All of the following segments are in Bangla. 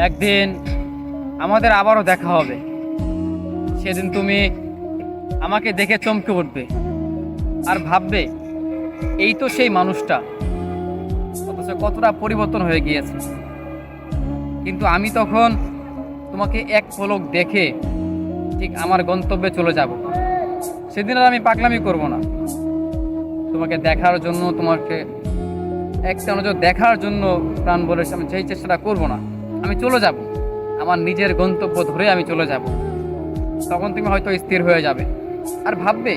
একদিন আমাদের আবারও দেখা হবে। সেদিন তুমি আমাকে দেখে চমকে উঠবে আর ভাববে এই তো সেই মানুষটা, অথচ কতটা পরিবর্তন হয়ে গিয়েছে। কিন্তু আমি তখন তোমাকে এক পলক দেখে ঠিক আমার গন্তব্যে চলে যাব। সেদিন আর আমি পাগলামি করব না। তোমাকে দেখার জন্য, তোমাকে একটা নজর দেখার জন্য প্রাণ বলে আমি সেই চেষ্টাটা করব না। আমি চলে যাব, আমার নিজের গন্তব্য ধরে আমি চলে যাব। তখন তুমি হয়তো স্থির হয়ে যাবে আর ভাববে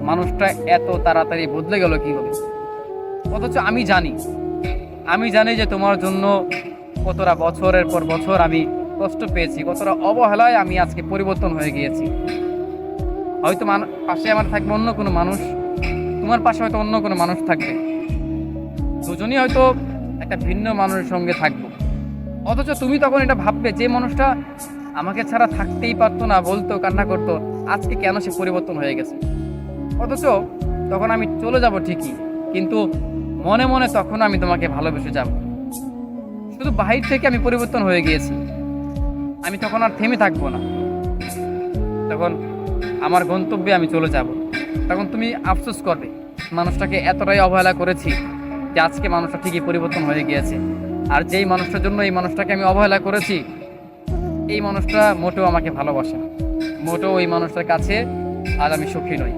মানুষটা এত তাড়াতাড়ি বদলে গেল কীভাবে। অথচ আমি জানি যে তোমার জন্য কতটা বছরের পর বছর আমি কষ্ট পেয়েছি, কতটা অবহেলায় আমি আজকে পরিবর্তন হয়ে গিয়েছি। হয়তো পাশে আমার থাকবে অন্য কোনো মানুষ, তোমার পাশে হয়তো অন্য কোনো মানুষ থাকবে, দুজনই হয়তো একটা ভিন্ন মানুষের সঙ্গে থাকবো। অথচ তুমি তখন এটা ভাববে যে মানুষটা আমাকে ছাড়া থাকতেই পারতো না, বলতো, কান্না করতো, আজকে কেন সে পরিবর্তন হয়ে গেছে। অথচ তখন আমি চলে যাব ঠিকই, কিন্তু মনে মনে তখন আমি তোমাকে ভালোবেসে যাব। শুধু বাহির থেকে আমি পরিবর্তন হয়ে গিয়েছি, আমি তখন আর থেমে থাকবো না। তখন আমার গন্তব্যে আমি চলে যাব। তখন তুমি আফসোস করবে মানুষটাকে এতটাই অবহেলা করেছি যে আজকে মানুষটা ঠিকই পরিবর্তন হয়ে গিয়েছে। আর যেই মানুষটার জন্য এই মানুষটাকে আমি অবহেলা করেছি, এই মানুষটা মোটেও আমাকে ভালোবাসে না, মোটেও এই মানুষটার কাছে আজ আমি সুখী নই।